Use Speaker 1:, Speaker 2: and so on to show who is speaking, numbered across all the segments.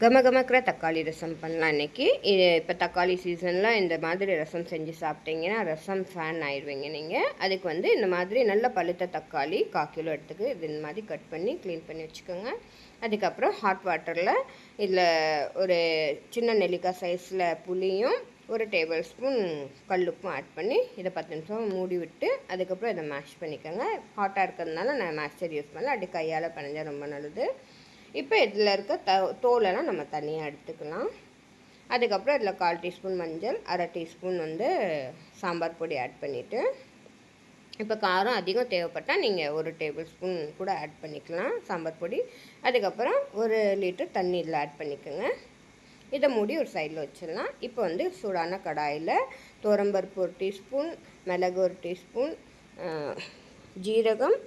Speaker 1: கமகமக்கிற தக்காளி ரசம் பண்ணலாம் இன்றைக்கி. இப்போ தக்காளி சீசனில் இந்த மாதிரி ரசம் செஞ்சு சாப்பிட்டீங்கன்னா ரசம் ஃபேன் ஆயிடுவீங்க நீங்கள். அதுக்கு வந்து இந்த மாதிரி நல்ல பழுத்த தக்காளி 1/4 கிலோ எடுத்துக்கு இது இந்த மாதிரி கட் பண்ணி க்ளீன் பண்ணி வச்சுக்கோங்க. அதுக்கப்புறம் ஹாட் வாட்டரில் இதில் ஒரு சின்ன நெல்லிக்காய் சைஸில் புளியும் 1 டேபிள் ஸ்பூன் கல்லுப்பும் ஆட் பண்ணி இதை 10 நிமிஷம் மூடி விட்டு அதுக்கப்புறம் இதை மேஷ் பண்ணிக்கோங்க. ஹாட்டாக இருக்கிறதுனால நான் மேஷர் யூஸ் பண்ணல, அப்படி கையால் பண்ணால் ரொம்ப நல்லது. இப்போ இதில் இருக்க தோலெல்லாம் நம்ம தனியாக எடுத்துக்கலாம். அதுக்கப்புறம் இதில் 1/4 டீஸ்பூன் மஞ்சள், 1/2 டீஸ்பூன் வந்து சாம்பார் பொடி ஆட் பண்ணிவிட்டு, இப்போ காரம் அதிகம் தேவைப்பட்டால் நீங்கள் 1 டேபிள் ஸ்பூன் கூட ஆட் பண்ணிக்கலாம் சாம்பார் பொடி. அதுக்கப்புறம் 1 லிட்டர் தண்ணி இதில் ஆட் பண்ணிக்கோங்க. இதை மூடி ஒரு சைடில் வச்சிடலாம். இப்போ வந்து சூடான கடாயில் துவரம்பருப்பு 1 டீஸ்பூன், மிளகு 1 டீஸ்பூன், ஜீரகம்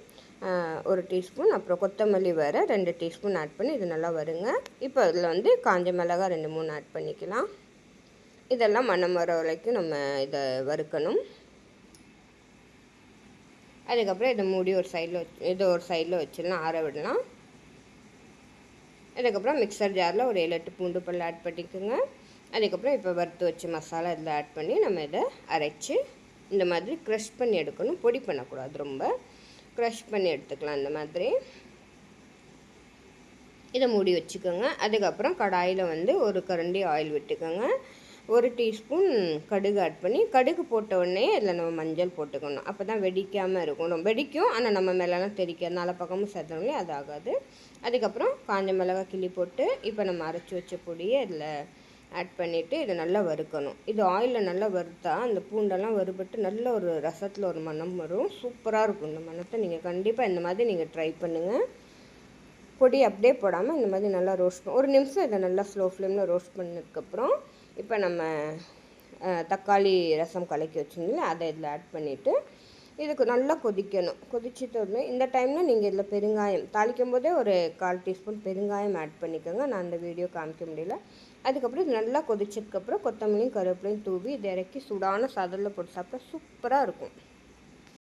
Speaker 1: 1 டீஸ்பூன், அப்புறம் கொத்தமல்லி வேறு 2 டீஸ்பூன் ஆட் பண்ணி இது நல்லா வருங்க. இப்போ அதில் வந்து காஞ்ச மிளகாய் 2-3 ஆட் பண்ணிக்கலாம். இதெல்லாம் மணம் வர வரைக்கும் நம்ம இதை வறுக்கணும். அதுக்கப்புறம் இதை மூடி ஒரு சைடில் வச்சிடலாம், ஆற விடலாம். அதுக்கப்புறம் மிக்சர் ஜாரில் ஒரு 7-8 பூண்டு பல் ஆட் பண்ணிக்கோங்க. அதுக்கப்புறம் இப்போ வறுத்து வச்ச மசாலா இதில் ஆட் பண்ணி நம்ம இதை அரைச்சி இந்த மாதிரி க்ரஷ் பண்ணி எடுக்கணும். பொடி பண்ணக்கூடாது, ரொம்ப க்ரஷ் பண்ணி எடுத்துக்கலாம் இந்த மாதிரி. இதை மூடி வச்சுக்கோங்க. அதுக்கப்புறம் கடாயில் வந்து ஒரு கரண்டி ஆயில் விட்டுக்கோங்க. 1 டீஸ்பூன் கடுகு ஆட் பண்ணி, கடுகு போட்ட உடனே இதில் நம்ம மஞ்சள் போட்டுக்கணும். அப்போ தான் வெடிக்காமல் இருக்கும். ரொம்ப வெடிக்கும், ஆனால் நம்ம மேலெலாம் தெரிக்க நாலா பக்கமும் சேர்த்தோம்லே அது ஆகாது. அதுக்கப்புறம் காஞ்ச மிளகாய் கிள்ளி போட்டு இப்போ நம்ம அரைச்சி வச்ச பொடியை இதில் ஆட் பண்ணிவிட்டு இதை நல்லா வறுக்கணும். இது ஆயிலில் நல்லா வறுத்தா அந்த பூண்டெல்லாம் வறுபட்டு நல்ல ஒரு ரசத்தில் ஒரு மணம் வரும். சூப்பராக இருக்கும். இந்த மணத்தை நீங்கள் கண்டிப்பாக இந்த மாதிரி நீங்கள் ட்ரை பண்ணுங்கள். பொடி அப்படியே போடாமல் இந்த மாதிரி நல்லா ரோஸ்ட் 1 நிமிஷம் இதை நல்லா ஸ்லோ ஃப்ளேமில் ரோஸ்ட் பண்ணதுக்கப்புறம் இப்போ நம்ம தக்காளி ரசம் கலக்கி வச்சுருந்தீங்களா அதை இதில் ஆட் பண்ணிவிட்டு இதுக்கு நல்லா கொதிக்கணும். கொதிச்சுட்டு இந்த டைமில் நீங்கள் இதில் பெருங்காயம் தாளிக்கும் போதே ஒரு 1/4 டீஸ்பூன் பெருங்காயம் ஆட் பண்ணிக்கோங்க. நான் அந்த வீடியோ காமிக்க முடியல. அதுக்கப்புறம் இது நல்லா கொதிச்சதுக்கப்புறம் கொத்தமல்லியும் கருவேப்பிலையும் தூவி இதை இறக்கி சூடான சாதத்தில் போட்டு சாப்பிட்டா சூப்பராக இருக்கும்.